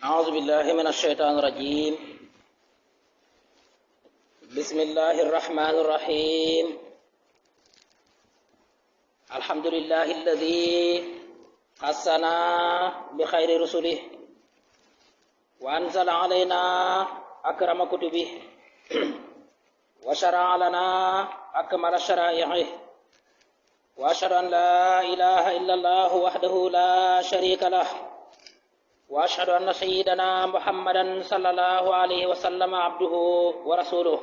أعوذ بالله من الشيطان الرجيم. بسم الله الرحمن الرحيم. الحمد لله الذي خصنا بخير رسله وأنزل علينا أكرم كتبه وشرع لنا أكمل شرائعه وأشهد أن لا إله إلا الله وحده لا شريك له وأشهد أن سيدنا محمدا صلى الله عليه وسلم عبده ورسوله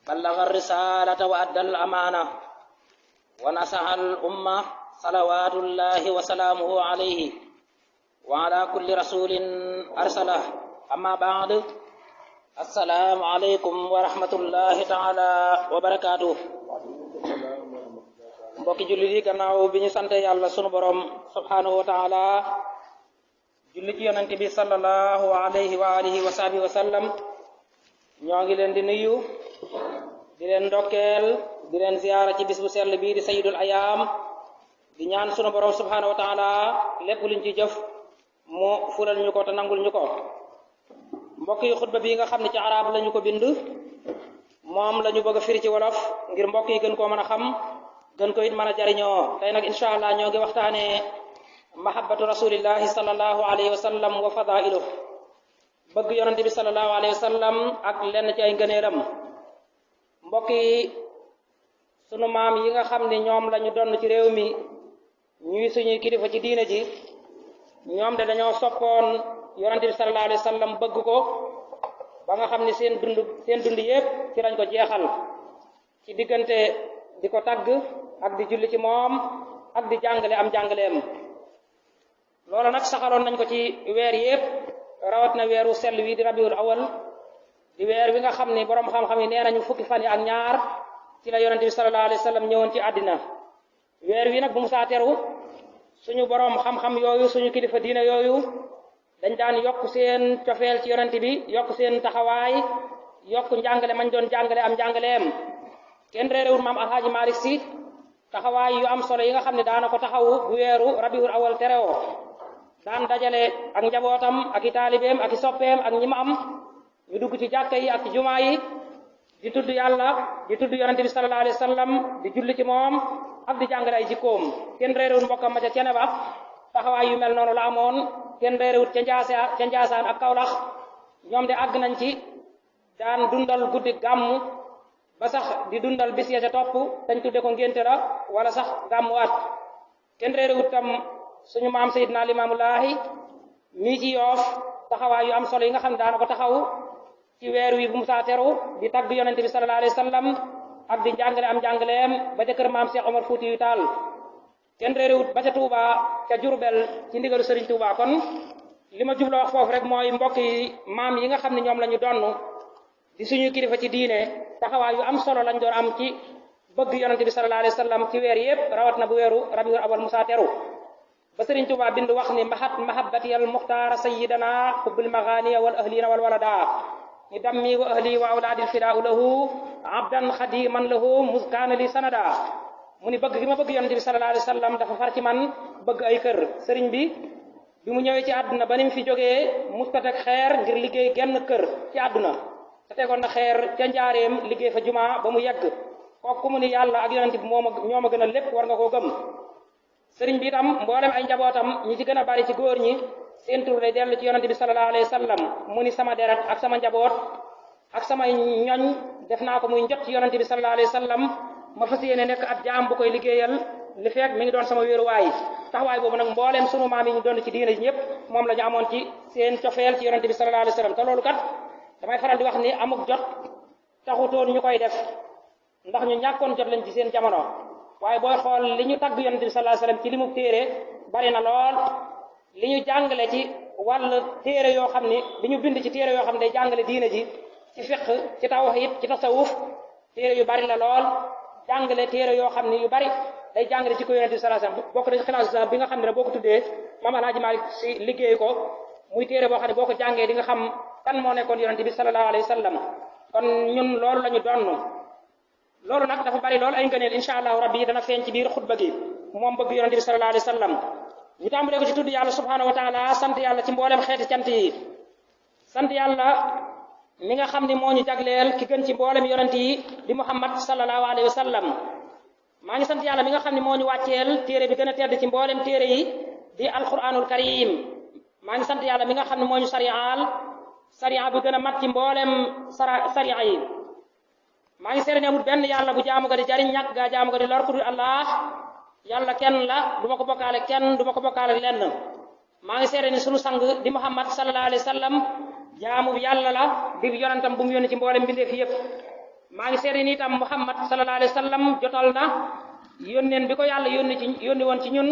بلغ الرسالة وأدى الأمانة ونصح الأمة صلوات الله وسلامه عليه وعلى كل رسول أرسله. أما بعد، السلام عليكم ورحمة الله تعالى وبركاته. mbokki jullit yi gannaaw bi ñu sante yàlla sunu borom subhanahu wa taala julli ci yonante bi sallallahu alayhi wa alihi wa sahbihi wa sallam, ñoo ngi leen di nuyu di leen ndokkeel di leen ziyaara ci bis bu sell bii di sayyidul ayaam, di ñaan sunu borom subhanahu wa taala lépp luñ ci jëf mu fulal ñu ko te nangul ñu ko. mbokk yi xutba bii nga xam ne ci arab lañu ko bind moom lañu bëgg a firi ci wolof ngir mbokk yi gën koo mën a xam, gën ko it mën a jariñoo. tey nag incha allah ñoo ngi waxtaanee mahabbatu rasulillahi sallallahu alayhi wa sallam wa fadailuh, bëgg yonante bi sallallahu alayhi wa sallam ak lenn ci ay ngëneelam. mbokk yi, sunu maam yi nga xam ne ñoom lañu donn ci réew mi ñuy suñuy kilifa ci diine ji, ñoom de dañoo soppoon yonante bi sallallahu alayhi wa sallam bëgg ko ba nga xam ne seen dund yépp ci lañ ko jeexal ci diggante di ko tagg ak di julli ci moom ak di jàngale am jàngaleem. loolu nag saxaloon nañ ko ci weer yépp, rawat na weeru sell wi di rabiul awal, di weer wi nga xam ni boroom xam-xam yi nee nañu fukki fan yi ak ñaar ci la yonente bi sallallahu alayhi wa sallam ñëwoon ci àddina. weer wi nag bu mu saa teru, suñu boroom xam-xam yooyu, suñu kilifa diine yooyu dañ daan yokk seen cofeel ci yonente bi, yokk seen taxawaay, yokk njàngale mañ doon jàngale am njàngaleem. kenn réerewul maam alhaaji Malick Sy taxawaay yu am solo yi nga xam ne daana ko taxawu bu weeru rabiul awal terewoo, daan dajale ak njabootam ak i taalibeem ak i soppeem ak ñi ma am ñu dugg ci jàkka yi ak ci jumaa yi di tudd yàlla, di tudd yonente bi sallallahu alayhi wa sallam, di julli ci moom ak di jàngale ay jikkoom. kenn réerewul mbokkam ma ca cene ba taxawaay yu mel noonu la amoon. kenn réerewut ca Njaasaan ak Kawlax, ñoom de àgg nañ ci daan dundal guddi gàmmu ba sax di dundal bis ya ca topp dañ tudde ko ngénte la wala sax gàmmuwaat. kenn réerewut tam suñu maam Seydina Limaamulaahi mii ci Yoof taxawaay yu am solo yi nga xam ne daana ko taxaw ci weer wi bu mu saa teru di tagg yonente bi sallallahu alayhi wa sallam ak di njàngale am njàngaleem ba ca kër maam Cheikh Omar Fouti yu Taal. kenn réerewut ba ca Touba ca Jurbel ci ndigalu Sëriñ Touba. kon li ma jubloo wax foofu rek mooy mbokk yi, maam yi nga xam ne ñoom la ñu donn di suñu kilifa ci diine, taxawaay yu am solo lañ doon am ci bëgg yonente bi sallallahu alayhi wa sallam ci weer yépp, rawat na bu weeru rabiul awal musaa teru ba Sëriñ Tuubaa bind wax ni mahabbati al muxtaara sayyidana hubbil maghaniya wal ahlina wal walada ni dammi wa ahli wa awlaadil fidaau lahu abdan xadiman lahu muskaana li sanada. mu ni bëgg gi ma bëgg yonente bi sallallahu alayhi wa sallam dafa far ci man bëgg ay kër. sëriñ bi mu ñëwee ci àdduna ba ni mu fi jógee musta teg xeer ngir liggéey genn kër ci àdduna, te tegoon na xeer ca njaareem liggéey fa jumaa ba mu yegg. kooku mu ni yàlla ak yonente bi ñoo ma gën a lépp, war nga koo gëm. sëriñ bi itam mboolem ay njabootam ñi ci gën a bari ci góor ñi seen tur day dellu ci yonente bi sallallahu alayhi wa sallam. mu ni sama deret ak sama njaboot ak sama ñoñ def naa ko muy njot ci yonente bi sallallahu alayhi wa sallam, ma fas yéene nekk ab jaam bu koy liggéeyal li fekk mi ngi doon sama wéeruwaay. taxawaay boobu nag mbooleem sunu maam yi ñu doon ci diine ji ñëpp moom la ñu amoon ci seen cofeel ci yonente bi sallallahu alayhi wa sallam. te loolu kat damay faral di wax ni amuk jot taxutoon ñu koy def, ndax ñu ñàkkoon jot lañ ci seen jamono. waaye booy xool li ñu tagg yonente bi sallallahu alayhi wasallam ci li mu téere bari na lool, li ñu jàngale ci wàll téere yoo xam ni li ñu bind ci téere yoo xam ne day jàngale diine ji ci fiqh, ci tawhid, ci tasawuf, téere yu bari la lool. jàngale téere yoo xam ni yu bari day jàngale ci ko yonente bi sallallahu alayhi wasallam. bokk na ci Xilaasu bi nga xam ne boo ko tuddee maam Alaaji Maalik Si liggéey ko, muy téere boo xam ne boo ko jàngee di nga xam kan moo nekkoon yonente bi sallallahu alayhi wasallam. kon ñun loolu la ñu donn. loolu nag dafa bari lool ay ngëneel, insha allahu rabbi dana feeñ ci biir xutba gi. moom bëgg yonente bi sallallahu alayhi wasallam ñu tàmbalee ko ci tudd yàlla subhanahu wa taala sant yàlla ci mboolem xeeti cant yi sant yàlla mi nga xam ni moo ñu jagleel ki gën ci mboolem yonent yi di muhammad sallallahu alayhi wa sallam maa ngi sant yàlla mi nga xam ne moo ñu wàcceel téere bi gën a tedd ci mboolem téere yi di alquranul karim maa ngi sant yàlla mi nga xam ne moo ñu sariya bi gën a mat ci mboolem sariya yi maa ngi seede ne amul benn yàlla bu jaamu ga di jariñ ñàkk gaa jaamu ga di lor ku dul allah yàlla kenn la du ma ko bokkaale kenn du ma ko bokkaale lenn maa ngi seede ni sunu sang di muhammad sallallahu alayhi wa sallam jaamu bi yàlla la di yonentam bu mu yónni ci mboolem mbindeef yépp maa ngi seede ni itam muhammad sallallahu alayhi wa sallam jotal na yónneen bi ko yàlla yónni woon ci ñun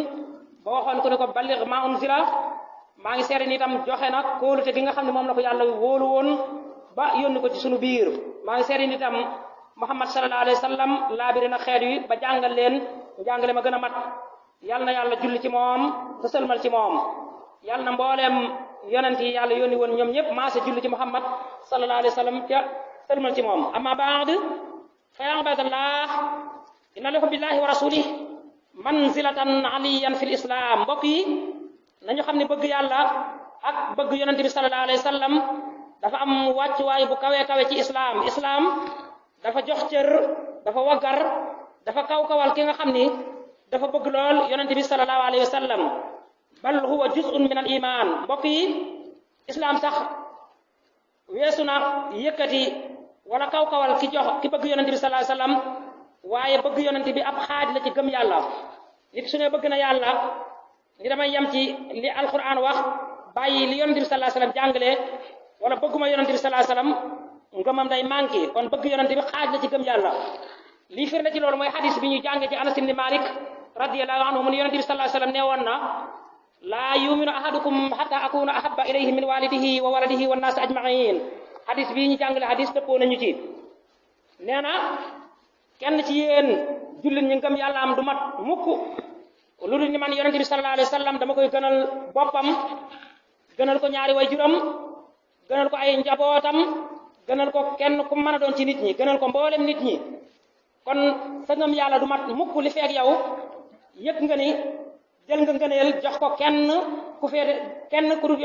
ba waxoon ko ne ko balligh ma unzila maa ngi seede ni itam joxe na kóolute gi nga xam ne moom la ko yàlla wóolu woon ba yónni ko ci sunu biir maa ngi seede ni itam muhammad sallallahu alayhi wa sallam laabiri na xeet wi ba jàngal leen njàngale ma gën a mat yàlla na yàlla julli ci moom te sëlmal ci moom yàlla na mbooleem yonent yi yàlla yónni woon ñoom ñëpp maase julli ci muhammad sallallahu alayhi wa sallam ca sëlmal ci moom amma baad fa ya ibadallah inna lahu billahi wa rasulih manzilatan aliyan fil islam mbokk yi nañu xam ne bëgg yàlla ak bëgg yonent bi sallallahu alayhi wa sallam dafa am wàccuwaay bu kawe kawe ci islam dafa jox cër dafa waggar dafa kaw-kawal ki nga xam ni dafa bëgg lool yonent bi sallallahu alayhi wa sallam bal huwa juz'un min al iman mbokk yi islam sax weesu na yëkkati wala kaw-kawal ki bëgg yonent bi sallallahu alayhi wa sallam waaye bëgg yonent bi ab xaaj la ci gëm yàlla nit su ne bëgg na yàlla ni damay yem ci li alquran wax bàyyi li yonent bi sallallahu alayhi wa sallam jàngale wala bëgguma yonent bi sallallahu alayhi wa sallam ngëmam day manqué kon bëgg yonent bi xaaj la ci gëm yàlla lii firnde ci loolu mooy xadis bi ñu jàngee ci anas ibn malik radiyallahu anhu mu ne yonent bi sallallahu alayhi wa sallam nee woon na laa yuminu ahadukum hatta akuna ahabba ilayhi min walidihi wa waladihi wa nnaasi ajmain xadis bii ñu jàngale xadis dëppoo nañu ci nee na kenn ci yéen jullit ñi ngëm yàlla am du mat mukk lu dul ni man yonent bi sallallahu alayhi wa sallam dama koy gënal boppam gënal ko ñaari way juram gënal ko ay njabootam gënal ko kenn ku mën a doon ci nit ñi gënal ko mboolem nit ñi kon sa ngëm yàlla du mat mukk li feek yow yëg nga ni jël nga ngëneel jox ko kenn ku féete kenn ku dul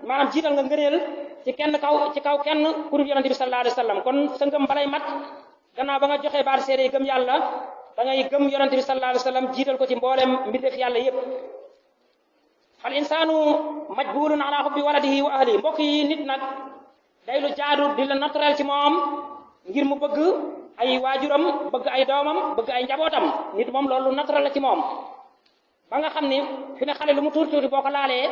maanaam jiital nga ngëneel ci kaw kenn ku dul yonent bi sallallahu alayhi wa sallam kon sa ngëm balay mat gannaaw ba nga joxee baat seede gëm yàlla da ngay gëm yonent bi sallallahu alayhi wa sallam jiital ko ci mboolem mbindeef yàlla yépp fal insaanu majbulun ala hubbi waladihi wa ahli mbokk yi nit nag day lu jaadu di la naturel ci moom ngir mu bëgg ay waajuram bëgg ay doomam bëgg ay njabootam nit moom loolu naturel la ci moom ba nga xam ni fi ne xale lu mu tuuti boo ko laalee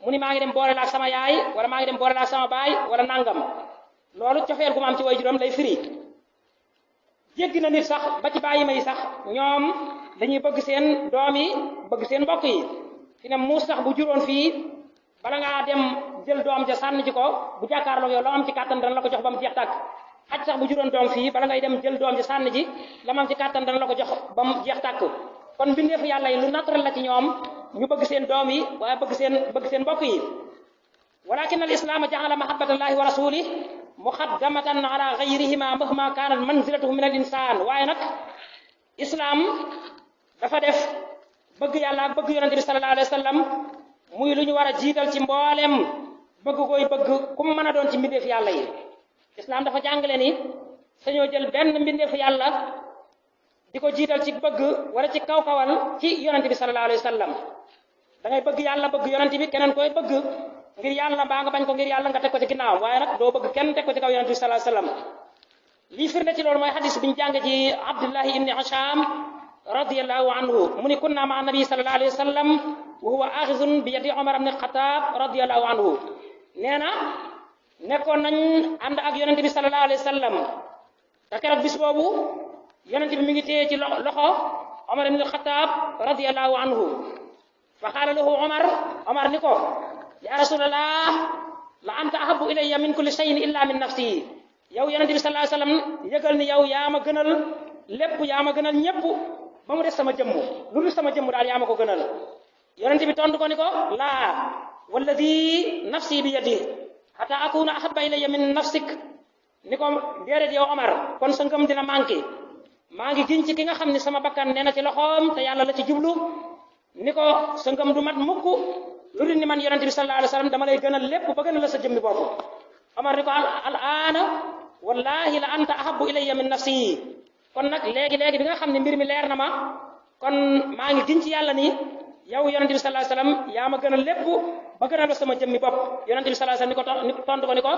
mu ni maa ngi dem boole la ak sama yaay wala maa ngi dem boole la ak sama baay wala nangam loolu cofeel gu ma am ci waajuram lay firi jéggi na nit sax ba ci bàyyi may sax ñoom dañuy bëgg seen doom yi bëgg seen mbokk yi fi ne muus sax bu juróon fii bala ngaa dem jël doom ja sànni ci ko bu jàkkaarloo yow la am ci kàttan dana la ko jox ba mu jeex tàkk xaj sax bu juróon doom fii bala ngay dem jël doom ja sànni ji la am ci kàttan dana la ko jox ba mu jeex tàkk kon mbindeefu yàlla yi lu naturel la ci ñoom ñu bëgg seen doom yi waaye bëgg seen mbokk yi walakin al islaam jaala mahabbatallahi wa rasulih muqaddamatan ala gayrihima mahma kanat manzilatuhu min al insan waaye nag islam dafa def bëgg yàlla ak bëgg yonente bi sallallahu alayhi wa sallam muy lu ñu war a jiital ci mboolem bëgg koy bëgg ku mu mën a doon ci mbindeef yàlla yi islam dafa jàngale ni sañoo jël benn mbindeef yàlla di ko jiital ci bëgg wala ci kaw-kawal ci yonente bi sallallahu alayhi wa sallam da ngay bëgg yàlla bëgg yonente bi keneen koy bëgg ngir yàlla mbaa nga bañ ko ngir yàlla nga teg ko ci ginnaaw waaye nag doo bëgg kenn teg ko ci kaw yonente bi sallallahu alayhi wa sallam lii firnde ci loolu mooy xadis bi ñu jàng ci abdullahi ibni hasham radiyallahu anhu mu ni kunna ma nabi sallallahu alayhi wa sallam wa huwa axizun bi yadi omar ibn xataab radiyallahu anhu nee na nekkoon nañ ànd ak yonente bi sallallahu alayhi wa sallam te keroog bis boobu yonente bi mi ngi téye ci loxo omar ibn xataab radiyallahu anhu fa qaala lahu omar ni ko ya rasulallah la anta ahabu ilayya min kulli shay'in illa min nafsi yow yonente bi sallallahu alayhi wa sallam yëgal ni yow yaa ma gënal lépp yaa ma gënal ñépp ba mu des sama jëmm lu dul sama jëmm daal yaa ma ko gënal yonente bi tontu ko ni ko laa walladi nafsi bi yadi hatta akuna ahabba ilayya min nafsik ni ko déedéet yow Omar kon sa ngëm dina manqué maa ngi giñ ci ki nga xam ne sama bakkan nee na ci loxoom te yàlla la ci jublu ni ko sa ngëm du mat mukk lu dul ni man yonente bi sallallahu alayhi wasallam dama lay gënal lépp ba gënal la sa jëmmi bopp Omar ni ko al aana wallahi la anta ahabbu ilayya min nafsi kon nag léegi bi nga xam ne mbir mi leer na ma kon maa ngi giñ ci yàlla ni yow yonente bi sallallahu alayhi wasallam yaa ma gënal lépp ba gënal la sama jëmmi bopp yonente bi sallallahu alayhi wasallam ni ko tontu ko ni ko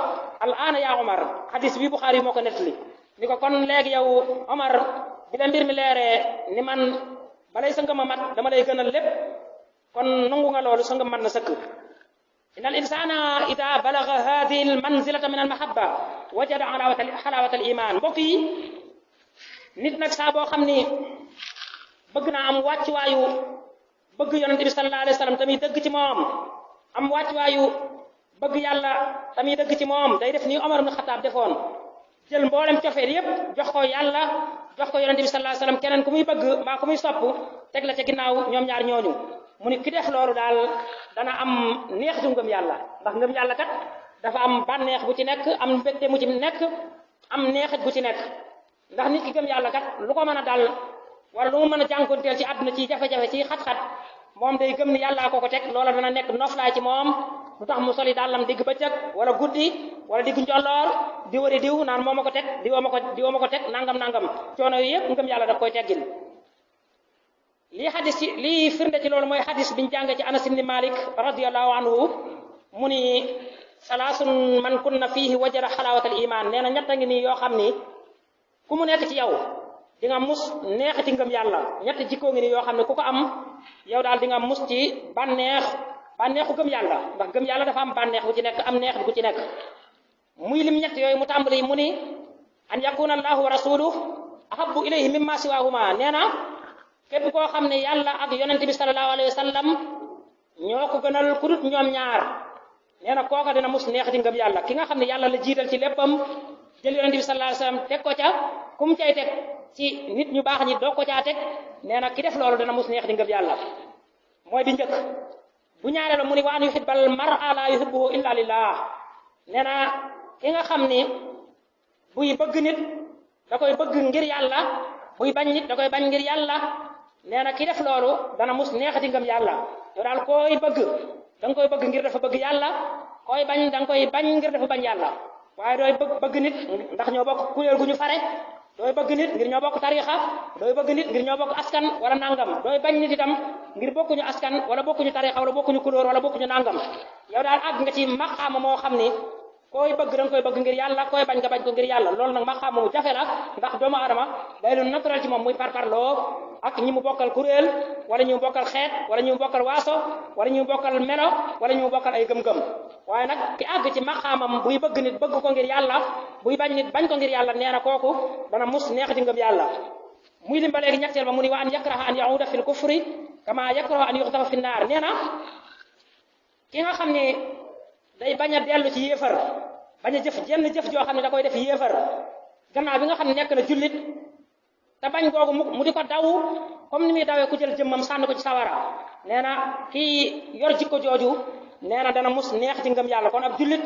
al aana yaa Omar hadis bi Bukhari moo ko nettali ni ko kon léegi yow Omar bi la mbir mi leeree ni man balay sa ngëm a mat dama lay gënal lépp kon nangu nga loolu sa ngëm mat na sëkk inna al insana ida balaga hadihi al manzilata min al mahabba wajada halawata al iman mbokk yi nit nag saa boo xam ni bëgg naa am wàccuwaayu bëgg yonente bi sallallahu alayhi wasallam tamit dëgg ci moom am wàccuwaayu bëgg yàlla tamit dëgg ci moom day def ni Omar ibn Khattab defoon jël mboolem cofeel yépp jox ko yàlla jox ko yonente bi sallallahu alayhi wasallam keneen ku muy bëgg mbaa ku muy sopp teg la ca ginnaaw ñoom ñaar ñooñu mu ni ki def loolu daal dana am neex du ngëm yàlla ndax ngëm yàlla kat dafa am bànneex bu ci nekk am mbégte mu ci nekk am neexit bu ci nekk ndax nit ki gëm yàlla kat lu ko mën a dal wala lu mu mën a jànkonteel ci àdduna ci jafe-jafe ci xat-xat moom day gëm ni yàllaa ko teg loola dana nekk noflaay ci moom lu tax mu soli dàllam digg bëccëg wala guddi wala digg njolloor di wari diw naan moo ma ko teg diwoo ma ko teg nangam coono yu yëpp ngëm yàlla daf koy teggil lii firnde ci loolu mooy xadis biñ jàng ci Anas ibn Malik radiyallahu anhu mu ni salaasun man kunna fihi wajara xalaawatal iman nee na ñett a ngi nii yoo xam ni ku mu nekk ci yow di nga mus neexati ngëm yàlla ñett jikkoo ngi nii yoo xam ne ku ko am yow daal di nga mus ci bànneexu gëm yàlla ndax gëm yàlla dafa am bànneex bu ci nekk am neex bu ci nekk muy lim ñett yooyu mu tàmbali mu ni an yakuna allahu wa rasuluhu ahabbu ilayhi mimma siwahuma nee na képp koo xam ne yàlla ak yonente bi sallallahu alayhi wa sallam ñoo ko gënal ku dut ñoom ñaar nee na kooka dina mus neexati ngëm yàlla ki nga xam ne yàlla la jiital ci léppam jël yonente bi sallallahu alayhi wa sallam teg ko ca kum cay teg ci nit ñu baax ñi doog ko caa teg nee na ki def loolu dana mus neexati ngëm yàlla mooy bi njëkk bu ñaareel mu ni wa an yuhibbal mar'a la yuhibbuhu illa lillah nee na ki nga xam ni buy bëgg nit da koy bëgg ngir yàlla buy bañ nit da koy bañ ngir yàlla nee na ki def loolu dana mus neexati ngëm yàlla yow daal koy bëgg da nga koy bëgg ngir dafa bëgg yàlla koy bañ da nga koy bañ ngir dafa bañ yàlla waaye dooy bëgg nit ndax ñoo bokk kuréel gu ñu fare dooy bëgg nit ngir ñoo bokk tariixa dooy bëgg nit ngir ñoo bokk askan wala nangam dooy bañ nit itam ngir bokkuñu askan wala bokkuñu tariixa wala bokkuñu couleur wala bokkuñu nangam yow daal àgg nga ci maqaama moo xam ni koy bëgg da nga koy bëgg ngir yàlla koy bañ nga bañ ko ngir yàlla loolu nag maqaama mu jafe la ndax doomu aadama day lu naturel ci moom muy parparloo ak ñi mu bokkal kuréel wala ñi mu bokkal xeet wala ñi mu bokkal waaso wala ñi mu bokkal melo wala ñi mu bokkal ay gëm-gëm waaye nag ki àgg ci maqaamam buy bëgg nit bëgg ko ngir yàlla buy bañ nit bañ ko ngir yàlla nee na kooku dana mus neexati ngëm yàlla muy lim ba léegi ñetteel ba mu ni wa an yakraha an yauda fi l kufri kama yakraha an yuxtafa fi naar nee na ki nga xam ne day bañ a dellu ci yéefar bañ a jëf jenn jëf joo xam ne da koy def yéefar gannaaw bi nga xam ne nekk na jullit te bañ googu mu di ko daw comme ni muy dawee ku jël jëmmam sànni ko ci sawara nee na kii yor jikko jooju nee na dana mus neex ci ngëm yàlla kon ab jullit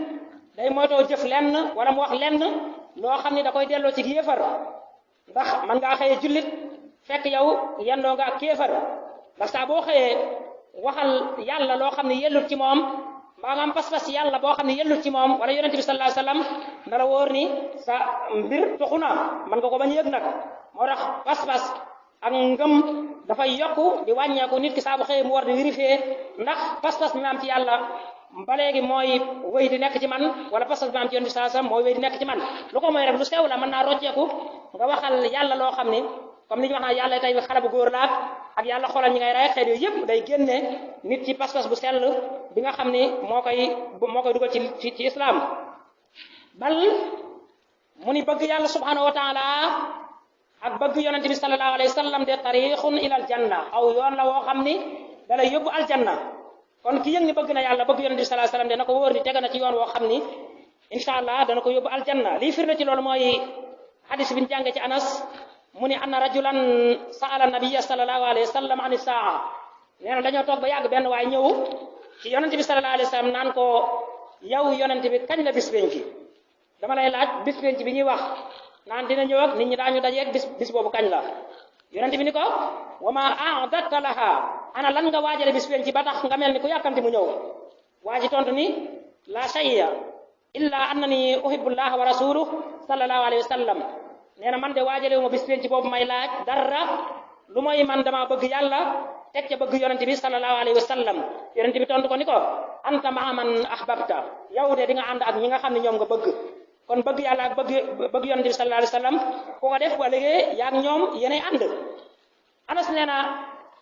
day moytoo jëf lenn wala mu wax lenn loo xam ne da koy delloo ci yéefar ndax man ngaa xëyee jullit fekk yow yendoo nga ak kéefar ndax saa boo xëyee waxal yàlla loo xam ne yellut ci moom mbaa nga am pas-pas yàlla boo xam ne yellut ci moom wala yonente bi sallallahu alayhi wasallam na la wóor ni sa mbir tuxu na mën nga ko bañ yëg nag moo tax pas-pas ak ngëm dafay yokku di wàññeeku nit ki saa bu xëyee mu war di vérifier ndax pas-pas bi ma am ci yàlla ba léegi mooy wéy di nekk ci man wala pas-pas bi ma am ci yonente bi sallallahu alayhi wasallam mooy wéy di nekk ci man lu ko mooy rek lu sew la mën naa rocceeku nga waxal yàlla loo xam ni comme ni ñu wax naa yàlla tey xale bu góor laak ak yàlla xoolal ñi ngay rey xeet yooyu yëpp day génne nit ci pas-pas bu sell bi nga xam ni moo koy dugal ci islam bal mu ni bëgg yàlla subhanahu wa taala ak bëgg yonente bi sallallahu alayhi wa sallam de tariixun ila aljanna aw yoon la woo xam ni da lay yóbbu aljanna kon ki yëg ni bëgg na yàlla bëgg yonente bi sallallahu alayhi wa sallam de na ko wóor ni tega na ci yoon woo xam ni incha allah dana ko yóbbu aljanna lii firnde ci loolu mooy hadis bi ñu jànge ci Anas mu ni anna rajulan sa'ala nabiyya sallallahu alayhi wa sallam an saa nee na dañoo toog ba yàgg benn waaye ñëw ci yonente bi sallallahu alayhi wa sallam naan ko yow yonente bi kañ la bis penc dama lay laaj bis penc bi ñuy wax naan dina ñëw ak nit ñi daañu dajeeg bis boobu kañ la yonent bi ni ko wa ma a'dadta laha ana lan nga waajale bis penc ba tax nga mel ni ku yàkkamti mu ñëw waa ji tontu ni la shay'a illa annani uhibbu llaha wa rasuluhu sallallahu alayhi wa sallam nee na man de waajale wu ma bis penc boobu may laaj dara lu mooy man dama bëgg yàlla teg ca bëgg yonent bi sallallahu alayhi wa sallam yonent bi tontu ko ni ko anta maa man ahbabta yow de di nga ànd ak ñi nga xam ne ñoom nga bëgg kon bëgg yàlla ak bëgg yonent bi sallallahu alayhi wa sallam ku ko def ba léegi yaa ak ñoom yéenay ànd Anas nee na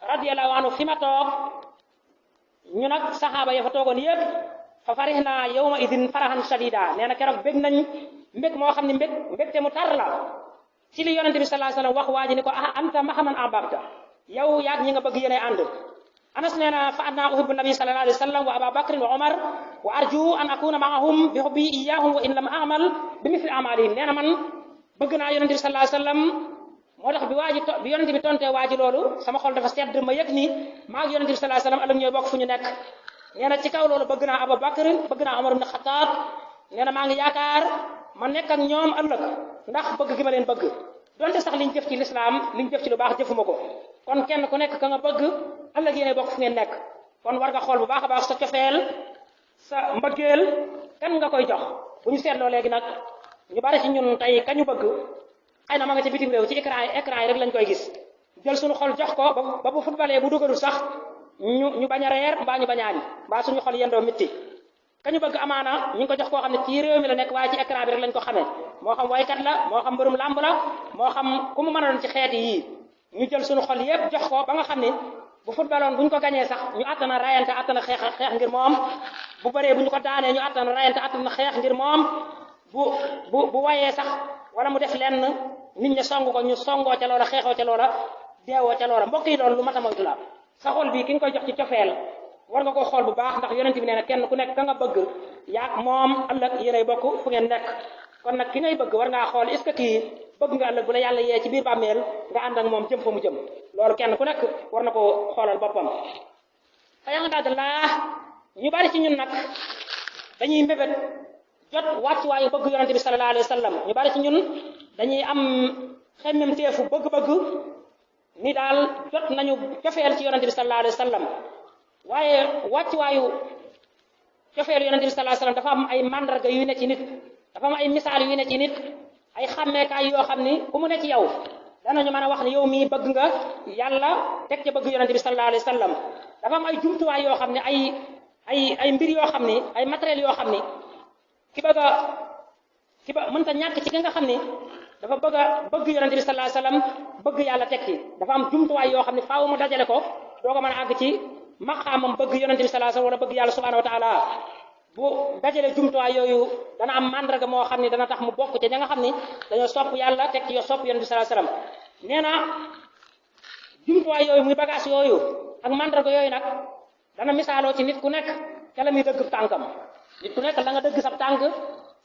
radiyallahu anhu fi ma toog ñu nag saxaaba ya fa toogoon yëpp fa farihna yawma idin farahan shadida nee na keroog bég nañ mbég moo xam ne mbégte mu tar la ci li yonent bi sallallahu alayhi wa sallam wax waa ji ni ko anta maa man ahbabta yow yaag ñi nga bëgg yéenay ànd Anas nee na fa anna uhibbu nabi sallallahu alayhi wa sallam wa aba bakrin wa omar wa arju an akuna maahum bi hubbi iyahum wa in lam amal bi mithli amalihim nee na man bëgg naa yonent bi sallallahu alayhi wa sallam moo tax bi yonent bi tontee waa ji loolu sama xol dafa sedd ma yëg ni maa ngi yonent bi sallallahu alayhi wa sallam ëllëg ñooy bokk fu ñu nekk nee na ci kaw loolu bëgg naa Abu Bakr bëgg naa Omar ibn Khattab nee na maa ngi yaakaar ma nekk ak ñoom ëllëg ndax bëgg gi ma leen bëgg donte sax liñ jëf ci lislaam liñ jëf ci lu baax jëfuma ko kon kenn ku nekk ka nga bëgg ëllëg yéene bokk fu ngeen nekk kon war nga xool bu baax a baax sa cofeel sa mbëggeel kan nga koy jox bu ñu seetloo léegi nag ñu bari ci ñun tey kañu bëgg xëy na ma nga ci bitim réew ci écran yi rek lañ koy gis jël suñu xol jox ko ba bu footballee bu dugalul sax ñu bañ a reer mbaa ñu bañ a añ mbaa suñu xol yendoo mitti kañu bëgg amaana ñu ngi ko jox koo xam ne ci réew mi la nekk waaye ci écran bi rek lañ ko xamee moo xam waykat la moo xam mbërum làmb la moo xam ku mu mën a doon ci xeeti yii ñu jël suñu xol yépp jox ko ba nga xam ne bu footballoon bu ñu ko gañee sax ñu àttana rayante àttana xeex ngir moom bu bëree bu ñu ko daanee ñu àttana rayante àttana xeex ngir moom bu wayee sax wala mu def lenn nit ñi song ko ñu songoo ca loola xeexoo ca loola deewoo ca loola mbokk yi loolu lu mat a moytu la sa xol bi ki nga koy jox ci cofeel war nga ko xool bu baax ndax yonent bi nee na kenn ku nekk ka nga bëgg yaak moom ëllëg yéenay bokk fu ngeen nekk kon nag ki ngay bëgg war ngaa xool est-ce que kii bëgg nga ëllëg bu la yàlla yee ci biir bàmmeel nga ànd ak moom jëm fa mu jëm loolu kenn ku nekk war na ko xoolal boppam fa yangdadallah ñu bari ci ñun nag dañuy mbébét jot wàccuwaayu bëgg yonent bi sallallahu alayhi wa sallam ñu bari ci ñun dañuy am xemmem teefu bëgg-bëgg ni daal jot nañu cofeel ci yonent bi sallallahu alayhi wa sallam waaye wàccuwaayu cofeelu yonent bi sallallahu alayhi wa sallam dafa am ay mandarga yu ne ci nit dafa am ay misaal yu ne ci nit ay xàmmeekaay yoo xam ni ku mu ne ci yow danañu mën a wax ne yow mii bëgg nga yàlla teg ca bëgg yonent bi sallallahu alayhi wa sallam dafa am ay jumtuwaay yoo xam ne ay mbir yoo xam ni ay matériel yoo xam ni ki ba mënta ñàkk ci ki nga xam ni dafa bëgg yonent bi sallallahu alayhi wa sallam bëgg yàlla teg ci dafa am jumtuwaay yoo xam ne faaw mu dajale ko doo ko mën a àgg ci maqaamam bëgg yonent bi sallallahu alayhi wa sallam wala bëgg yàlla subhanahu wa taala bu dajale jumtuwaay yooyu dana am mandarga moo xam ne dana tax mu bokk ci ña nga xam ni dañoo sopp yàlla teg ci yoo sopp yonent bi sallallahu alayhi wa sallam nee na jumtuwaay yooyu muy bagage yooyu ak mandarga yooyu nag dana misaaloo ci nit ku nekk ca la muy dëgg tànkam nit ku nekk la nga dëgg sab tànk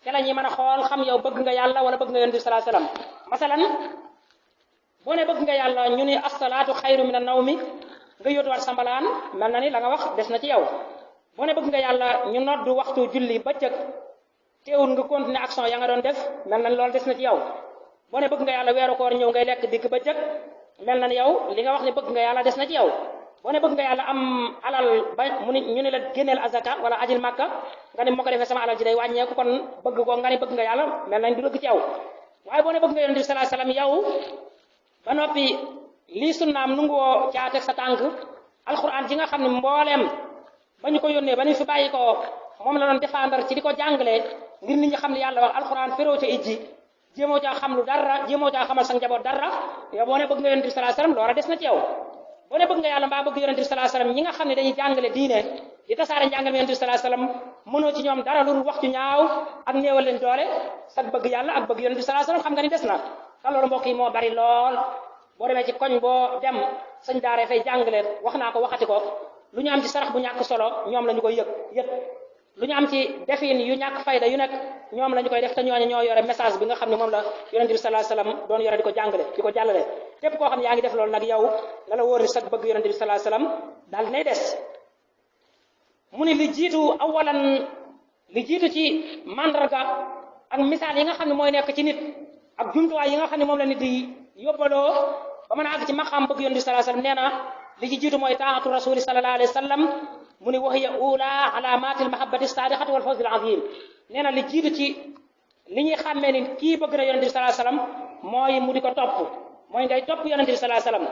ca la ñuy mën a xool xam yow bëgg nga yàlla wala bëgg nga yonent bi sallallahu alayhi wa sallam masalan boo ne bëgg nga yàlla ñu ni as-salaatu xayru min an-nawmi nga yóotuwaat sambalaan mel na ni la nga wax des na ci yow boo ne bëgg nga yàlla ñu noddu waxtu julli bëccëg teewul nga continuer action ya nga doon def mel na ni loolu des na ci yow boo ne bëgg nga yàlla weeru koor ñëw ngay lekk digg bëccëg mel na ni yow li nga wax ne bëgg nga yàlla des na ci yow boo ne bëgg nga yàlla am alal ba mu ni ñu ne la génneel azaka wala ajil màkka nga ne moo ko defee sama alal ji day wàññeeku kon bëgg ko nga ne bëgg nga yàlla mel nañ du dëgg ci yow waaye boo ne bëgg nga yonent bi sallallahu alayhi wasallam yow ba noppi lii sunnaam nunguwoo caa teg sa tànk alquran ji nga xam ne mbooleem ba ñu ko yónnee ba ñu fi bàyyi ko moom la doon défendre ci di ko jàngale ngir nit ñi xam ne yàlla wax alquran féréo ca ijji jéemoo caa xam lu dara jéemoo caa xamal sa njaboot dara yow boo ne bëgg nga yonent bi sallallahu alayhi wasallam loola des na ci yow boo ne bëgg nga yàlla mbaa bëgg yonent bi sallallahu alayhi wasallam ñi nga xam ne dañuy jàngale diine di tasaare njàngale yonent bi sallallahu alayhi wasallam mënoo ci ñoom dara lu wax ju ñaaw ak néewal leen doole sag bëgg yàlla ak bëgg yonent bi sallallahu alayhi wasallam xam nga ni des na te loolu mbokk yi moo bari lool boo demee ci koñ boo dem sëñ daara fay jàngale wax naa ko waxati ko lu ñu am ci sarax bu ñàkk solo ñoom la ñu koy yëg lu ñu am ci defin yu ñàkk fayda yu nekk ñoom la ñu koy def te ñooñu ñoo yore message bi nga xam ne moom la yonent bi sallallahu alayhi wasallam doon yore di ko jàngale di ko jàllale képp koo xam ne yaa ngi def loolu nag yow na la wóor ni sag bëgg yonent bi sallallahu alayhi wasallam daal dinay des mu ni li jiitu ci mandarga ak misaal yi nga xam ne mooy nekk ci nit ak jumtuwaay yi nga xam ne moom la nit di yóbbaloo ba mën a àgg ci maqaam bëgg yonent bi sallallahu alayhi wasallam nee na li ci jiitu mooy taatu rasuli sallallahu alayhi wasallam mu ni wa hiya ula alamatil mahabbati sadiqati wal fawzil azim nee na li jiitu ci li ñuy xàmmee ni kii bëgg na yonent bi sallallahu alayhi wasallam mooy mu di ko topp mooy ngay topp yonent bi sallallahu alayhi wasallam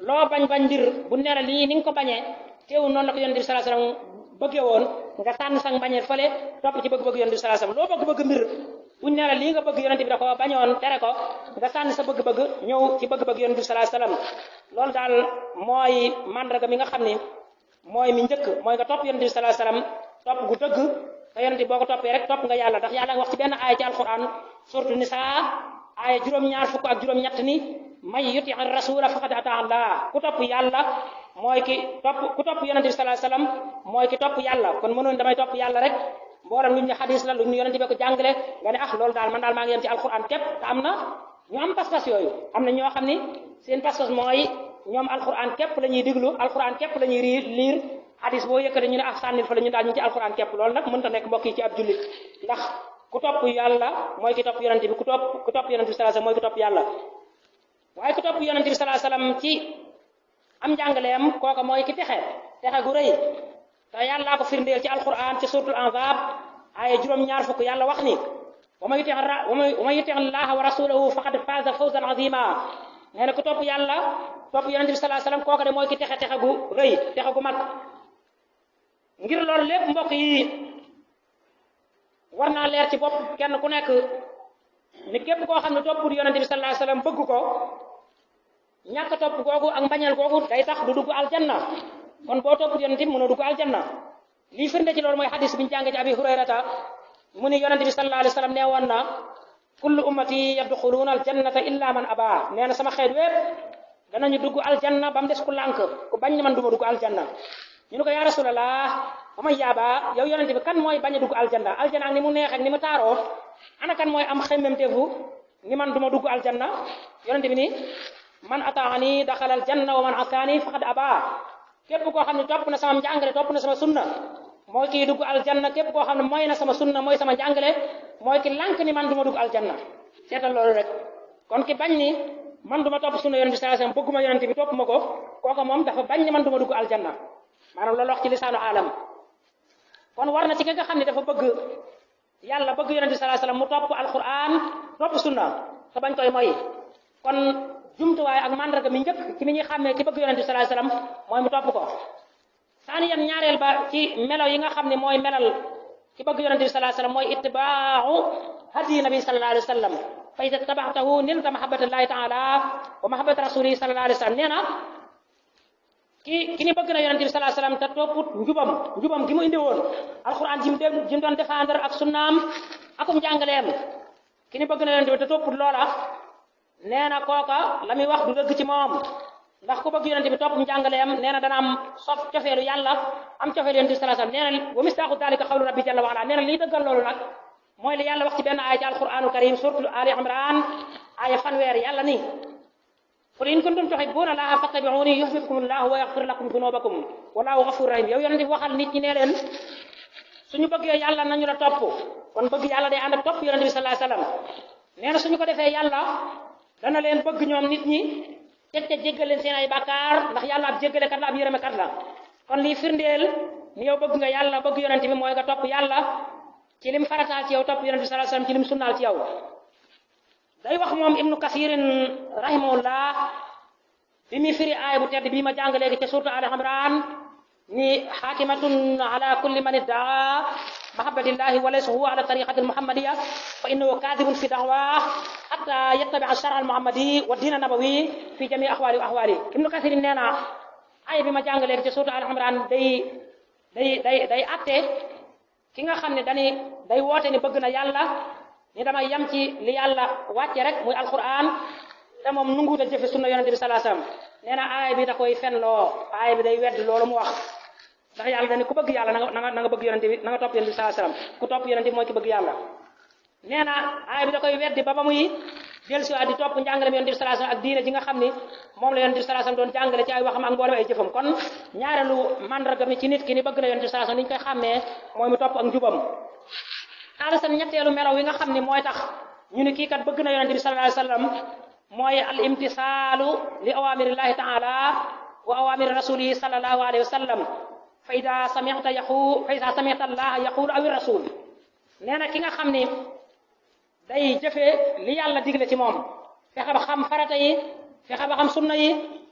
loo bañ mbir bu nee na lii ni nga ko bañee teewul noonu la ko yonent bi sallallahu alayhi wasallam bëggee woon nga tànn sang bañee fële topp ci bëgg-bëgg yonent bi sallallahu alayhi wasallam loo bëgg mbir buñ nee la lii nga bëgg yonent bi da ko bañoon tere ko nga sànni sa bëgg-bëgg ñëw ci bëgg-bëgg yonent bi sallallahu alayhi wasallam loolu daal mooy mandarga mi nga xam ni mooy mi njëkk mooy nga topp yonent bi sallallahu alayhi wasallam topp gu dëgg te yonent bi boo ko toppee rek topp nga yàlla ndax yàlla nga wax ci benn aaya ci alquran suratu nisaa aaya juróom-ñaar fukk ak juróom-ñett ni may yuti rasula faqad ata Allah ku topp yàlla mooy ki topp ku topp yonent bi sallallahu alayhi wasallam mooy ki topp yàlla kon mënoon damay topp yàlla rek mboolem lu ñu xadis la lu ñu yonent bi ko jàngale nga ne loolu daal man daal maa ngi yem ci alquran képp te am na ñu am pas-pas yooyu am na ñoo xam ni seen pas-pas mooy ñoom alquran képp la ñuy diglu alquran képp la ñuy liir xadis boo yëkkate ñu ne sànnil fa la ñu daal ñu ci alquran képp loolu nag mënta nekk mbokk yi ci ab jullit ndax ku topp yàlla mooy ki topp yonent bi ku topp yonent bi sallallahu alayhi wasallam mooy ki topp yàlla waaye ku topp yonent bi sallallahu alayhi wasallam ci am njàngaleem kooka mooy ki texe gu rëy te yàllaa ko firndeel ci alquran ci suratul anfab aaya juróom-ñaar fukk yàlla wax ni wa man yuti allaha wa rasulahu faqad faza fawzan azima nee na ku topp yàlla topp yonent bi sallallahu alayhi wasallam kooka de mooy ki texe gu rëy texe gu mag ngir loolu lépp mbokk yi war naa leer ci bopp kenn ku nekk ni képp koo xam ne toppul yonent bi sallallahu alayhi wasallam bëgg ko ñàkk topp googu ak mbañal googu day tax du dugg aljanna kon boo toppul yonent bi mënoo dugg aljanna lii firnde ci loolu mooy xadis bi ñu jàngee ci abi hurayrata mu ni yonent bi sallallahu alayhi wasallam nee woon na kullu ummati yadxuluuna aljannata illa man aba nee na sama xeet wépp danañu dugg aljanna ba mu des ku lànk ku bañ ne man duma dugg aljanna ñu ne ko yaa rasulallah ba ma yaaba yow yonent bi kan mooy bañ a dugg aljanna aljanna ak ni mu neex ak ni mu taaroo ana kan mooy am xemmemteefu ni man duma dugg aljanna yonent bi ni man ataani daxala aljanna wa man asaani faqad aba képp koo xam ne topp na sama njàngale topp na sama sunna mooy kii dugg aljanna képp koo xam ne mooy na sama sunna mooy sama njàngale mooy ki lànk ni man duma dugg aljanna seetal loolu rek kon ki bañ ni man duma topp sunna yonent bi sallallahu alayhi wasallam bëgguma yonent bi topp ma ko kooka moom dafa bañ ni man duma dugg aljanna maanaam loolu wax ci lisaanu alam kon war na ci ki nga xam ne dafa bëgg yàlla bëgg yonent bi sallallahu alayhi wasallam mu topp alquran topp sunna te bañ koy moy kon jumtuwaay ak mandarga mi njëkk ci ni ñuy xàmmee ki bëgg yonent bi sallallahu alayhi wasallam mooy mu topp ko saaniyan ñaareel ba ci melaw yi nga xam ne mooy melal ki bëgg yonent bi sallallahu alayhi wasallam mooy ittibaahu hadi nabi sallallahu alayhi wasallam fa ida tabaxtahu nilta mahabbatallahi taala wa mahabbata rasulihi sallallahu alayhi wasallam nee na ki ni bëgg na yonent bi sallallahu alayhi wasallam te topput njubam gi mu indi woon alquran ji mu doon défendre ak sunnaam akum njàngaleem ki ni bëgg na yonent bi te topput loola nee na kooka la muy wax du dëgg ci moom ndax ku bëgg yonent bi topp njàngaleem nee na dana am sof cofeelu yàlla am cofeelu yonent bi sallallahu alayhi wasallam nee na wa mistaqu dalika qawlu rabbi jalla wa ala nee na liy dëggal loolu nag mooy li yàlla wax ci benn aaya ci alquranul karim suratu ali imran aaya fanweer yàlla ni qul in kuntum tuhibbuna allaha fattabi'uni yuhibbukum allahu wa yaghfir lakum dhunubakum wallahu ghafurur rahim yow yonent bi waxal nit ñi ne leen suñu bëggee yàlla nañu la topp kon bëgg yàlla day ànd ak topp yonent bi sallallahu alayhi wasallam nee na suñu ko defee yàlla dana leen bëgg ñoom nit ñi teg te jéggal leen seen ay bàkkaar ndax yàlla ab jéggalekat la ab yërëmekat la kon lii firndeel ni yow bëgg nga yàlla bëgg yonent bi mooy nga topp yàlla ci lim farataal ci yow topp yonent bi sallallahu alayhi wasallam ci lim sunnaal ci yow day wax moom ibnu kasirin rahimahullah bi muy firi aaya bu tedd bii ma jàng léegi ca suuratu ali imran ni xaakimatun ala kulli man iddaa mahabbatillahi wa laysa huwa ala tariqati almuhammadiyya fa innahu kadibun fi da'wa hatta yattabi'a ash-shar'a al-muhammadi wa din an-nabawi fi jami' ahwali wa ahwali ibnu kasir nee na aaya bi ma jàng léegi ca suuratu ali imran day atte ki nga xam ne day woote ni bëgg na yàlla ni damay yam ci li yàlla wàcce rek muy alquran te moom nunguut a jëfe sunna yonente bi sallallahu alayhi wasallam nee na aaya bi da koy fenloo aaya bi day wedd loolu mu wax ndax yàlla dañu ku bëgg yàlla na nga bëgg yonente bi na nga topp yonente bi sallallahu alayhi wasallam ku topp yonente bi mooy ki bëgg yàlla nee na aaya bi da koy weddi ba muy dellusiwaat di topp njàngale yonente bi sallallahu alayhi wasallam ak diine ji nga xam ni moom la yonente bi sallallahu alayhi wasallam doon jàngale ci ay waxam ak mboolem ay jëfam kon ñaareelu mandarga mi ci nit ki ni bëgg na yonente bi sallallahu alayhi wasallam ni ñu koy xàmmee mooy mu topp ak njubam xaalisan ñetteelu melaw yi nga xam ni mooy tax ñu ni kii kat bëgg na yonente bi sallallahu alayhi wasallam mooy al imtisaalu li awamirillahi taala wa awamiri rasulihi sallallahu alayhi wa sallam fa ida samita allaha yaqulu awi rasul nee na ki nga xam ni day jëfee li yàlla digle ci moom fexe ba xam farata yi fexe ba xam sunna yi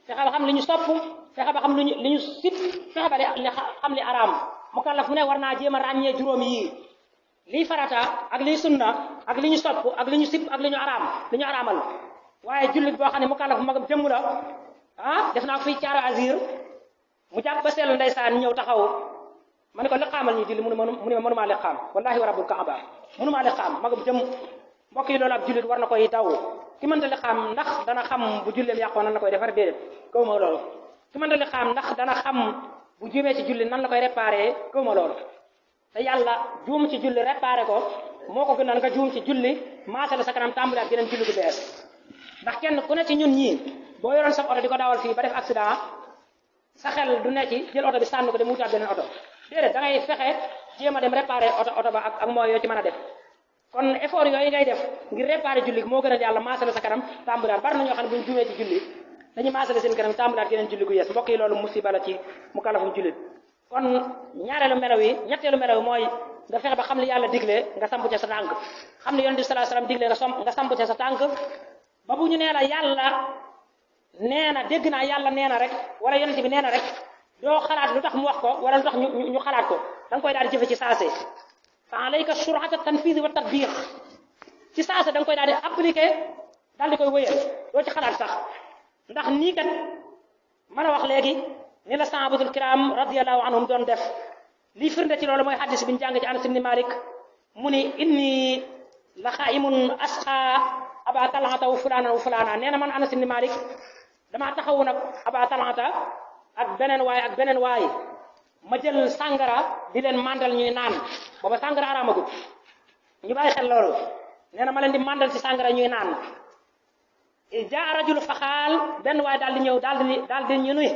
fexe ba xam li ñu sopp fexe ba xam li ñu sib fexe ba xam li araam mukallaf mu ne war naa jéem a ràññee juróom yii lii farata ak lii sunna ak li ñu sopp ak li ñu sib ak li ñu araamal waaye jullit boo xam ne mukallaf bu magam jëmm la def naa ko fii caaro azir mu jàpp ba seetlu ndeysaan ñëw taxaw ma ne ko liqaamal ñu julli mu ne ma mënumaa liqaam wallahi wa rabbul kaaba mënumaa liqaam magam jëmm mbokk yi loolu ab jullit war na koy daw ki mënta liqaam ndax dana xam bu julleem yàqoo nan la koy defar déedéet kaw ma loolu ki mënta liqaam ndax dana xam bu juumee ci julli nan la koy réparé kaw ma loolu te yàlla juum ci julli réparé ko moo ko gënal nga juum ci julli maasale sa kanam tàmbali ak yeneen julli gu bees ndax kenn ku ne ci ñun ñii boo yoroon sa oto di ko dawal fii ba def accident sa xel du ne ci jël oto bi sànni ko dem wutaat beneen oto déedéet da ngay fexe jéem a dem réparé oto ba ak mooy yoo ci mën a def kon effort yooyu ngay def ngir réparé julli moo gën a yàlla maasale sa kanam tàmbalaat bari na ñoo xam ne bu ñu juumee ci julli dañuy maasale seen kanam tàmbalaat yeneen julli gu yees mbokk yi loolu musiba la ci mu kalafum jullit kon ñetteelu melaw yi mooy nga fexe ba xam li yàlla digle nga samp ca sa tànk xam li yonent bi sallallahu alayhi wasallam digle nga samp ca sa tànk ba bu ñu nee la yàlla nee na dégg naa yàlla nee na rek wala yonent bi nee na rek doo xalaat lu tax mu wax ko wala lu tax ñu xalaat ko da nga koy daal di jëfe ci saase fa alayka sur'at at-tanfiz wa tatbiq ci saase da nga koy daal di appliquer daal di koy wëyal doo ci xalaat sax ndax nii kat mën a wax léegi ni la sahabatul kiram radiyallahu anhum doon def lii firnde ci loolu mooy hadis bi ñu jàng ci Anas ibn Malik mu ni inni la xaimun asqa aba talhata wa fulana nee na man Anas ibn Malik damaa taxawu nag aba talhata ak beneen waay ma jël sàngara di leen mandal ñuy naan booba sàngara araamagut ñu bàyyi xel loolu nee na ma leen di mandal ci sàngara ñuy naan jaa rajul faxaal benn waay daal di ñëw daal di ñu nuy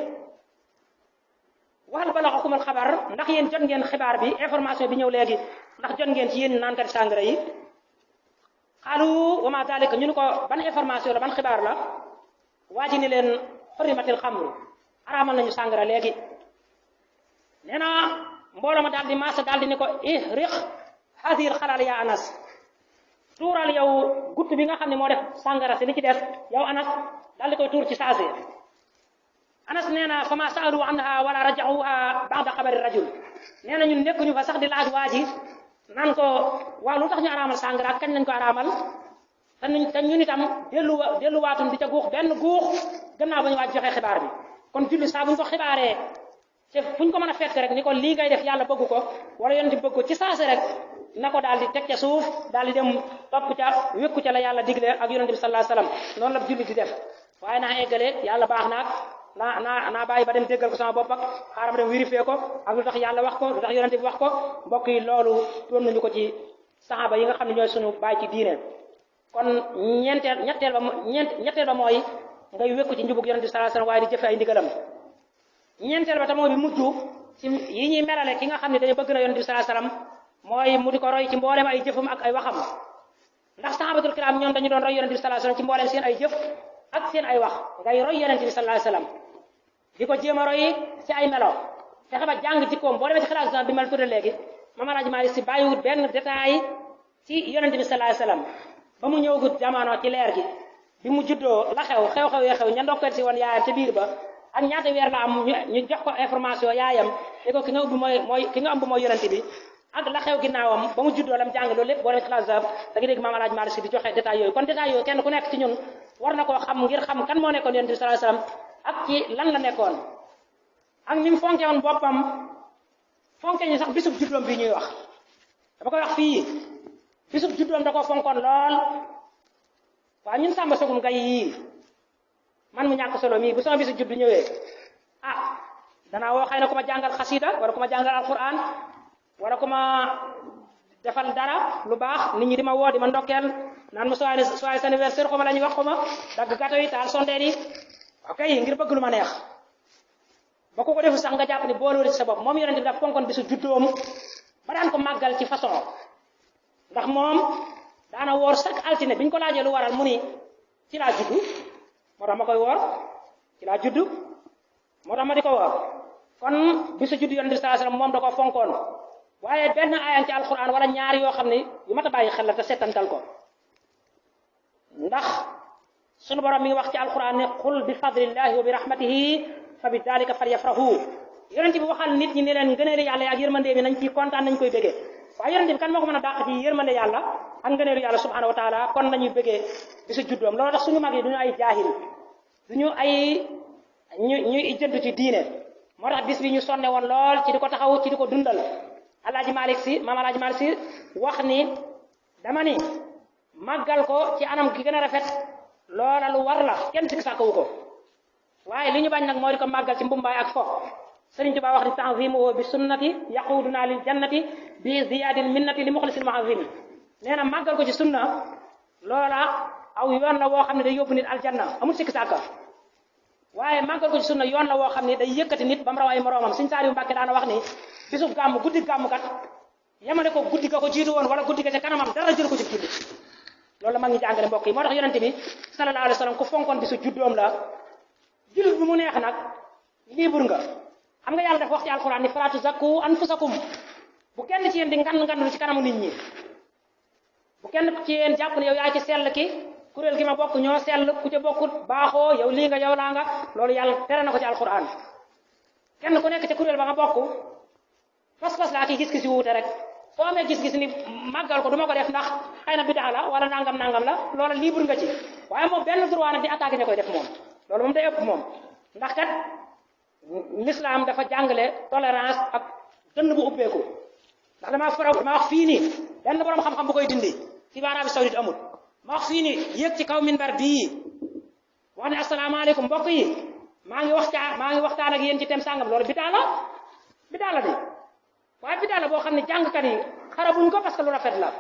waxal balaxakumul xabar ndax yéen jot ngeen xibaar bi information bi ñëw léegi ndax jot ngeen ci yéen naankati sàngara yi xaalu wa ma dalika ñu ni ko ban information la ban xibaar la waa ji ni leen xurimatil xamru araamal nañu sàngara léegi nee na mbooloo ma daal di maasa daal di ni ko riq hadir xalaal yaa Anas tuural yow gutt bi nga xam ne moo def sàngara si li ci def yow Anas daal di koy tuur ci saase Anas nee na fa ma saalu anha wala rajauha ba'da xabari rajul nee na ñun nekkuñu fa sax di laaj waa ji naan ko waaw lu tax ñu araamal sàngara ak kañ lañ ko araamal te ñun itam delluwaatun di ca guux benn guux gannaaw ba ñu waaj joxe xibaar bi kon julli saa bu ñu ko xibaaree te fu ñu ko mën a fekk rek ni ko lii ngay def yàlla bëgg ko wala yonent bëgg ko ci saase rek na ko daal di teg ca suuf daal di dem topp ca wékku ca la yàlla digle ak yonent bi sallallahu alayhi wasallam noonu la julli di def waaye naa eggale yàlla baax naag naa bàyyi ba dem déggal ko sama bopp ak xaaral ma dem vérifier ko ak lu tax yàlla wax ko lu tax yonent bi wax ko mbokk yi loolu doon nañu ko ci saxaaba yi nga xam ne ñooy suñu bàyyi ci diine kon ñetteel ba mooy ngay wékku ci njubug yonent bi sallallahu alayhi wasallam waaye di jëfe ay ndigalam ñeenteel ba tamoo bi mujj ci yi ñuy melale ki nga xam ne dañu bëgg na yonent bi sallallahu alayhi wasallam mooy mu di ko roy ci mboolem ay jëfam ak ay waxam ndax sahabatul kiram ñoom dañu doon roy yonent bi sallallahu alayhi wasallam ci mboolem seen ay jëf ak seen ay wax ngay roy yonent bi sallallahu alayhi wasallam di ko jéem a roy ci ay melo fexe ba jàng jikkoom boo demee ci xilaas bi ma la tudde léegi Mame Alhaji Malick Sy bàyyiwut benn détail ci yonent bi sallallahu alayhi wasallam ba mu ñëwagut jamono ci leer gi bi mu juddoo la xew ña ndokkeel si woon yaayam ci biir ba ak ñaata weer la am ñu jox ko information yaayam ne ko ki nga ëmb mooy yonent bi ak la xew ginnaawam ba mu juddoo lam jàng loolu lépp boo demee ci xilaas da nga dégg Mame Alhaji Malick Sy di joxe détail yooyu kon détail yooyu kenn ku nekk ci ñun war na koo xam ngir xam kan moo nekkoon yonent bi sallallahu alayhi wasallam ak ci lan la nekkoon ak ni mu fonke woon boppam fonke ñu sax bisub juddoom bi ñuy wax dama koy wax fii bisub juddoom da koo fonkoon lool waaw ñun Samba Sogum Gaye yii man mu ñàkk solo mii bu sama bisu juddu ñëwee danaa woo xëy na ku ma jàngal xasida wala ku ma jàngal alquran wala ku ma defal dara lu baax nit ñi di ma woo di ma ndokkeel naan ma soirée anniversaire xuma la ñuy wax xuma dagg gâteau yi taal sondeel yi ok ngir bëgg lu ma neex ba ko defu sax nga jàpp ni boolewul ci sa bopp moom yonent bi daf fonkoon bisu juddoom ba daan ko màggal ci façon ndax moom daana woor chaque altine bi ñu ko laajee lu waral mu ni ci laa juddu moo tax ma koy woor ci laa juddu moo tax ma di ko woor kon bisu juddu yonent bi sallallahu alayhi wasallam moom da ko fonkoon waaye benn aayaan ci alquran wala ñaari yoo xam ne yu mat a bàyyi xel la te settantal ko ndax sunu borom mi ngi wax ci alquran ne qul bi fadlillahi wa bi rahmatihi fa bi dalika falyafrahu yonent bi waxal nit ñi ne leen ngëneelu yàlla ak yërmande bi nañ ci kontaan nañ koy bëggee waaye yonent bi kan moo ko mën a dàq ci yërmande yàlla ak ngëneelu yàlla subhanahu wa taala kon nañuy bëggee bisu juddoom loolu tax suñu mag yi duñu ay jaahil duñu ay ñuy jënd ci diine moo tax bis bi ñu sonne woon lool ci di ko taxaw ci di ko dundal alaaji Malick si maam alaaji Malick si wax ni dama ni màggal ko ci anam gi gën a rafet loola lu war la kenn sikk sàkkawu ko waaye li ñu bañ nag moo di ko màggal ci mbumbaay ak fo Sëriñ Tuubaa wax ni ta'zimuhu bi sunnati yaquduna lil jannati bi ziyadil minnati li muxlisil mu'azzimi nee na màggal ko ci sunna loola aw yoon la woo xam ne day yóbbu nit aljanna amul sikk sàkka waaye màggal ko ci sunna yoon la woo xam ne day yëkkati nit ba mu raw ay moroomam Sëriñ Saaliw Mbàkke daana wax ni bisu gàmm guddi gàmm kat yemale ko guddi ga ko jiitu woon wala guddi ga ca kanamam dara jël ko ci julli loolu la mag ñi jàngale mbokk yi moo tax yonente bi sallallahu alayhi wa sallam ku fonkoon bisu juddoom la jullit bi mu neex nag libre nga xam nga yàlla dafa wax ci alquran ni fala tuzakku anfusakum bu kenn ci yéen di ngan ci kanamu nit ñi bu kenn ci yéen jàpp ne yow yaa ci sell ki kuréel gi ma bokk ñoo sell ku ca bokkut baaxoo yow lii nga yow laa nga loolu yàlla tere na ko ci alquran kenn ku nekk ci kuréel ba nga bokk pas-pas laa ki gis-gis yu wuute rek soo amee gis-gis ni màggal ko du ma ko def ndax xëy na bidaa la wala nangam la loola libre nga ci waaye moom benn droit nag di attaqué ña koy def moom loolu moom day ëpp moom ndax kat l'islam dafa jàngale tolérance ak dënn bu ubbeeku ndax dama wax fii nii benn borom xam-xam bu koy dindi ci Arabie Saoudite amul ma wax fii nii yéeg ci kaw minbar bii wax ne asalaamaaleykum mbokk yi maa ngi waxtaan ak yéen ci tem sàngam loolu bidaa la de waaye bidaa la boo xam ne jàngkat yi xarabuñ ko parce que lu rafet la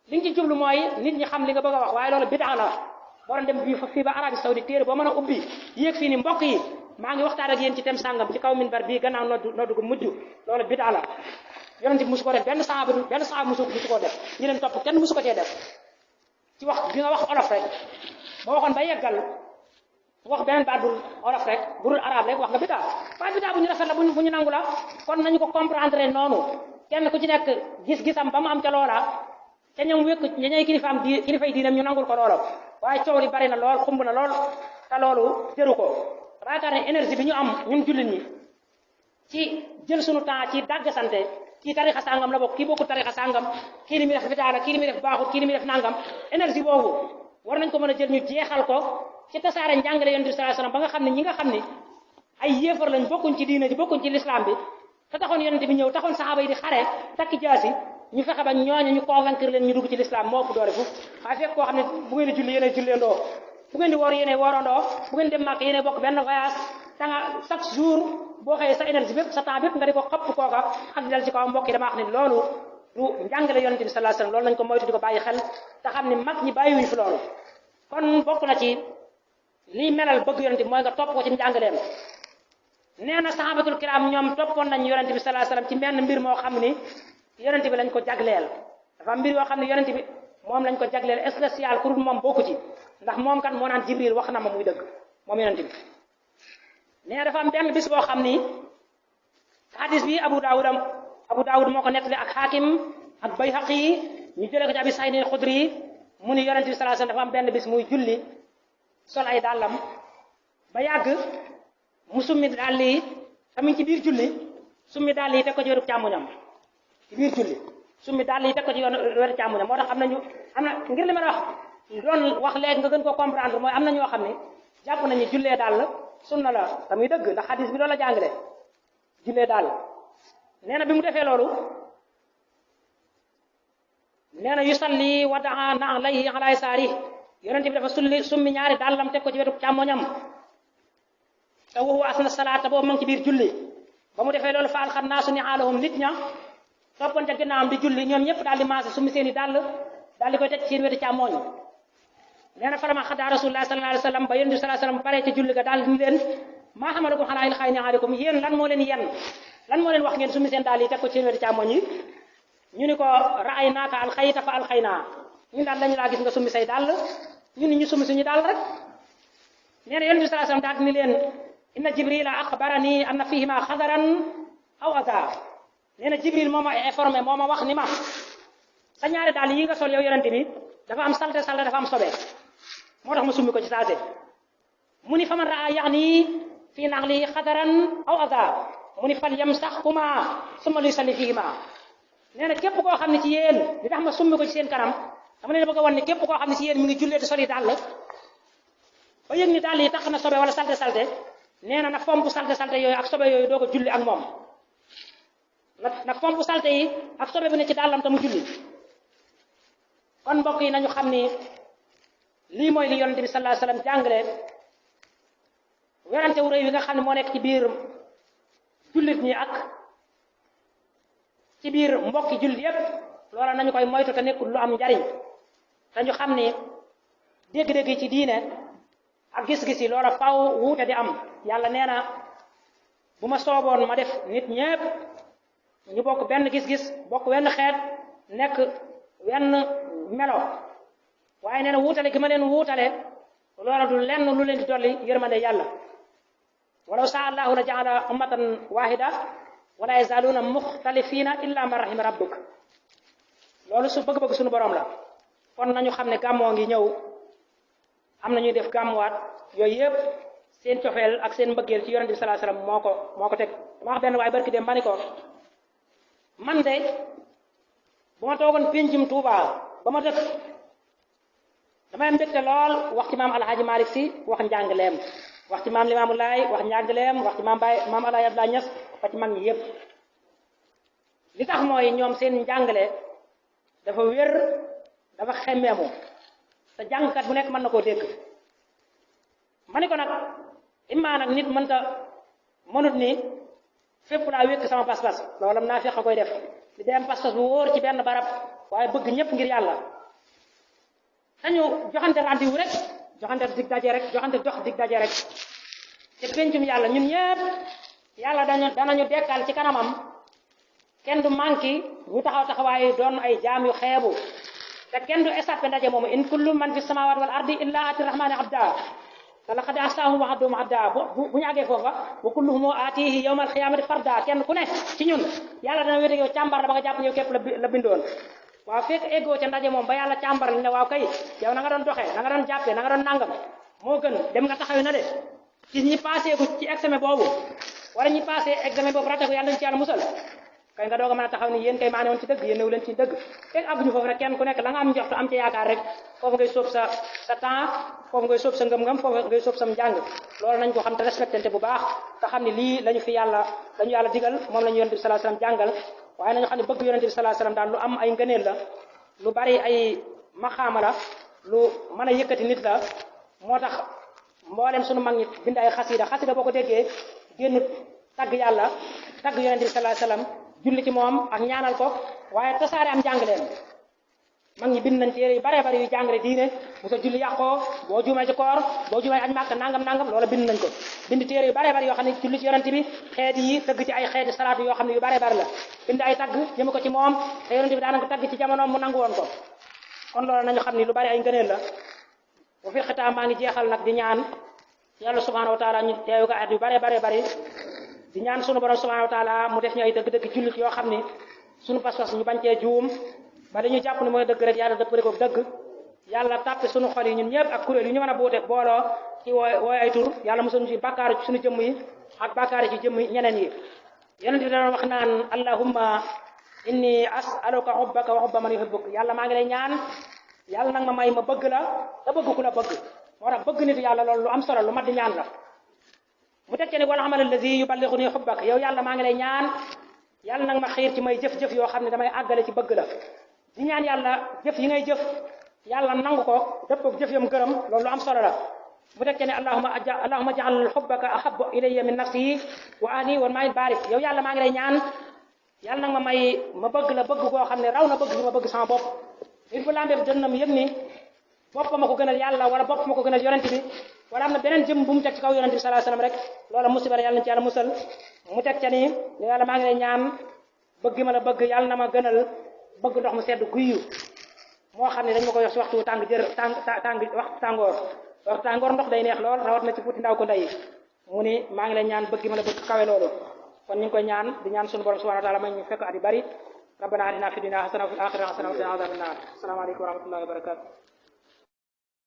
li nga ci jublu mooy nit ñi xam li nga bëgg a wax waaye loolu bidaa la borom dem bii fii ba Arabie Saoudite téere boo mën a ubbi yéeg fii ni mbokk yi maa ngi waxtaan ak yéen ci tem sàngam ci kaw minbar bii gannaaw noddu gu mujj loolu bidaa la yonent bi musu ko def benn saxaaba musu ko def ñi leen topp kenn musu ko cee def ci wax bi nga wax olof rek boo waxoon ba yeggal wax beneen baat bu olof rek bu dul arab rek wax nga bidaa waaye bidaa bu ñu rafet la bu ñu nangu la kon nañu ko comprendre noonu kenn ku ci nekk gis-gisam ba mu am ca loola te ñoom wékk ñay kilifay diinam ñu nangul ko loola waaye coow li bari na lool xumb na lool te loolu jëru ko raakaar ne énergie bi ñu am ñun jullit ñi ci jël sunu temps ci dàgg sante kii tarixa sàngam la bokk kii bokkul tarixa sàngam kii li muy def bidaa la kii li muy def baaxut kii li muy def nangam énergie boobu war nañ ko mën a jël ñu jeexal ko ci tasaare njàngale yonent bi sallallahu alayhi wasallam ba nga xam ne ñi nga xam ne ay yéefar lañ bokkuñ ci diina ji bokkuñ ci l'islam bi te taxoon yonent bi ñëw taxoon saxaaba yi di xare takki jaasi ñu fexe ba ñooñu ñu convaincre leen ñu dugg ci l'islam moo ëpp doole foofu waaye fekk koo xam ne bu ngeen di julli yéen a julleendoo bu ngeen di woor yéen a woorandoo bu ngeen dem màkk yéen a bokk benn voyage da nga chaque jour boo xëyee sa énergie bépp sa temps bépp nga di ko xëpp kooka ak di dal ci kaw mbokk yi dama wax ne loolu du njàngale yonent bi sallallahu alayhi wasallam loolu nañ ko moytu di ko bàyyi xel te xam ne mag ñi bàyyiwuñ fi loolu kon bokk na ci lii melal bëgg yonent bi mooy nga topp ko ci njàngaleem nee na sahabatul kiram ñoom toppoon nañ yonent bi sallallahu alayhi wasallam ci benn mbir moo xam ni yonent bi lañ ko jagleel dafa mbir yoo xam ne yonent bi moom lañ ko jagleel spécial ku dul moom bokku ci ndax moom kat moo naan jibril wax na ma muy dëgg moom yonent bi nee na dafa am benn bis boo xam ni hadis bi Abu Daawud moo ko nettali ak Hakim ak Bayhaqi ñu jëlee ko ci Abi Saïd al-Khudri mu ni yonent bi sallallahu alayhi wasallam dafa am benn bis muy julli sol ay dàllam ba yàgg mu summi dàll yi tamit ci biir julli summi dàll yi teg ko ci wetu càmmoñam ci biir julli summi dàll yi teg ko ci wetu càmmoñam moo tax am na ngir li ma wax doon wax léegi nga gën ko comprendre mooy am na ñoo xam ne jàpp nañu jullee dàll sunna la tamuy dëgg ndax hadis bi loolu la jàngale jullee dàll nee na bi mu defee loolu nee na yusalli wa daa na alayhi ala yasaari yonent bi dafa summi ñaari dàllam teg ko ci wetu càmmoñam te waxu asna salaata boobu ma ngi ci biir julli ba mu defee loolu fa alxan naasu ni alahum nit ña toppante ginnaawam di julli ñoom ñëpp daal di maase summi seen i dàll daal di koy teg ci seen wetu càmmoñ nee na farama xadaa rasulullah sallallahu alayhi wasallam ba yonent bi sallallahu alayhi wasallam pare ci julli ga daal di leen maa xamalakum xalaa il xay ni aleykum yéen lan moo leen wax ngeen summi seen dàll yi teg ko ci seen wetu càmmoñ yi ñu ni ko raay naaka alxayta fa alxaynaa ñun daal dañu laa gis nga summi say dàll ñun ñu summi suñu dàll rek nee na yonent bi sallallahu alayhi wasallam daal ni leen inna jibrila axbarani anna fihima xadaran aw ada nee na jibril moo ma informé moo ma wax ni ma sa ñaari dàll yi nga sol yow yonent bi dafa am salte dafa am sobe moo tax ma summi ko ci saase mu ni faman raa yaxni fii naxli xadaran aw ada mu ni fal yamsaxhuma summa yusalli fihima nee na képp koo xam ne ci yéen li tax ma summi ko ci seen kanam dama leen bëgg a wan ni képp koo xam ne ci yéen mi ngi jullee te soli dàll ba yëg ni dàll yi tax na sobe wala salte nee na nag fomp salte yooyu ak sobe yooyu doo ko julli ak moom nag fomp salte yi ak sobe bi ne ci dàllam te mu julli kon mbokk yi nañu xam ni lii mooy li yonente bi sallallahu alayhi wasallam jàngale werante wu rëy wi nga xam ne moo nekk ci biir jullit ñi ak ci biir mbokki jullit yépp loola nañu koy moytu te nekkul lu am njariñ dañu xam ni dégg-dégg yi ci diine ak gis-gis yi loola faw wuute di am yàlla nee na bu ma sooboon ma def nit ñépp ñu bokk benn gis-gis bokk wenn xeet nekk wenn melo waaye nee na wuutale gi ma leen wuutale loola du lenn lu leen di dolli yërmande yàlla walaw saa allahu la jaala ummatan wahida wala yazaluna muxtalifina illa man rahima rabbuk loolu su bëgg-bëgg suñu borom la kon nañu xam ne gàmmoo ngi ñëw am na ñuy def gàmmuwaat yooyu yëpp seen cofeel ak seen mbëggeel ci yonent bi sallallahu alayhi wasallam moo ko teg ma wax benn waaye barki dem ma ni ko man de bu ma toogoon péncum Tuuba ba ma dëkk damay mbégte lool wax ci maam alhaaji Malick Si wax njàngaleem wax ci maam Limaamu Laay wax njàngaleem wax ci maam Baay maam Alaaji Abdoulaye Niass ba ci mag ñi yëpp li tax mooy ñoom seen njàngale dafa wér dafa xemmeemu te jàngkat bu nekk mën na koo dégg ma ni ko nag imma nag nit mënut ni fépp laa wékk sama pas-pas loolu am naa feq a koy def di dem pas-pas bu wóor ci benn barab waaye bëgg ñëpp ngir yàlla dañu joxante rendez-vous rek joxante dig daje rek te pencum yàlla ñun ñëpp yàlla danañu dekkal ci kanamam kenn du manki ñu taxawaayu doon ay jaam yu xeebu te kenn du échappé ndaje moomu in kullu man fi samawati wal ardi illa ati rahmani abda te laqad ahsahum wa addahum adda bu ñu àggee foofa wa kulluhum atihi yawmal qiyamati farda kenn ku ne ci ñun yàlla dana wéete yow càmbar la ba nga jàpp ne yow képp la bindoon waaw fekk eggoo ca ndaje moom ba yàlla càmbar li ne waaw kay yow na nga doon doxee na nga doon jàppee na nga doon nangam moo gën dem nga taxawi na de ci ñi passé gu ci examen boobu wala ñi passé examen boobu raté ko yàlla nañu ci yàlla musal kay nga doog a mën a taxaw ni yéen kay maa ne woon ci dëgg yéen newu leen ci dëgg fekk àgguñu foofu rek kenn ku nekk la nga am njortu am ci yaakaar rek foofu ngay sóob sa temps foofu ngay sóob sa ngëm-ngëm foofu ngay sóob sam njàng loolu nañ ko xam te respecté bu baax te xam ne lii lañu yàlla digal moom lañu yonent bi sallallahu alayhi wasallam jàngal waaye nañu xam ne bëgg yonent bi sallallahu alayhi wasallam daal lu am ay ngëneel la lu bari ay maxaama la lu mën a yëkkati nit la moo tax mboolem sunu mag ñi bind ay xasida boo ko déggee génn tagg yàlla tagg yonent bi sallallahu alayhi wasallam julli ci moom ak ñaanal ko waaye tasaare am jàngaleem mag ñi bind nañ téere yu bare bari yu jàngale diine bu sa julli yàqoo boo juumee ci koor boo juumee aj màkk nangam loola bind nañ ko bind téere yu bare bari yoo xam ne julli ci yonent bi xeet yi tëgg ci ay xeeti salaatu yoo xam ne yu bare bari la bind ay tagg jëme ko ci moom te yonent bi daanaka tagg ci jamonoom mu nangu woon ko kon loolu nañu xam ni lu bari ay ngëneel la bu fi xitaam maa ngi jeexal nag di ñaan yàlla subhanahu wa taala ñu teewu ko at yu bare bari di ñaan sunu borom subhanahu wa taala mu def ñu ay dëgg-dëgg jullit yoo xam ni sunu pas-pas ñu bañ cee juum ba dañu jàpp ne mooy dëgg rek yàlla dëppale ko dëgg yàlla tàppe sunu xol yi ñun ñëpp ak kuréel yu ñu mën a booloo ci wooy ay tur yàlla mosul ñu ci bàkkaaru ci sunu jëmm yi ak bàkkaari ci jëmm ñeneen yi yonent bi dana wax naan allahumma inni as'aluka hubbaka wa hubba man yuhibbuk yàlla maa ngi lay ñaan yàlla nag ma may ma bëgg la te bëgg ku la bëgg moo tax bëgg nit yàlla loolu lu am solo lu mat di ñaan la mu tekkee ni wala amal allazi yuballighuni hubbak yow yàlla maa ngi lay ñaan yàlla nag ma xiir ci may jëf-jëf yoo xam ne damay àggale ci bëgg la di ñaan yàlla jëf yi ngay jëf yàlla nangu ko dëppook jëf yam gërëm loolu lu am solo la mu tekkee ne allahumma ja'al hubbaka ahabba ilayya min nafsi wa ahli wa maay barik yow yàlla maa ngi lay ñaan yàlla nag ma may ma bëgg la bëgg koo xam ne raw na bëgg li ma bëgg sama bopp nit bu lambee dënnam yëg ni bopp ma ko gënal yàlla wala bopp ma ko gënal yonent bi wala am na beneen jëm bu mu teg ci kaw yonent bi sallallahu alayhi wasallam rek loola musiba la yàlla na ci yàlla musal mu teg ca ni yàlla maa ngi lay ñaan bëgg ma la bëgg yàlla na ma gënal bëgg ndox mu sedd guyyu moo xam ne dañ ma koy wax si waxtu tàng jër waxtu tàngoor ndox day neex lool rawat na ci fuuti ndaw ko ndey mu ni maa ngi lay ñaan bëgg ma la bëgg kawe loolu kon ñu ngi koy ñaan di ñaan sunu borom subhanahu wa taala may ñu fekk at yu bari rabbana atina fi dunya hasana wa fil akhirati hasana wa qina adhaban nar assalamu alaykum wa rahmatullahi wa barakatuh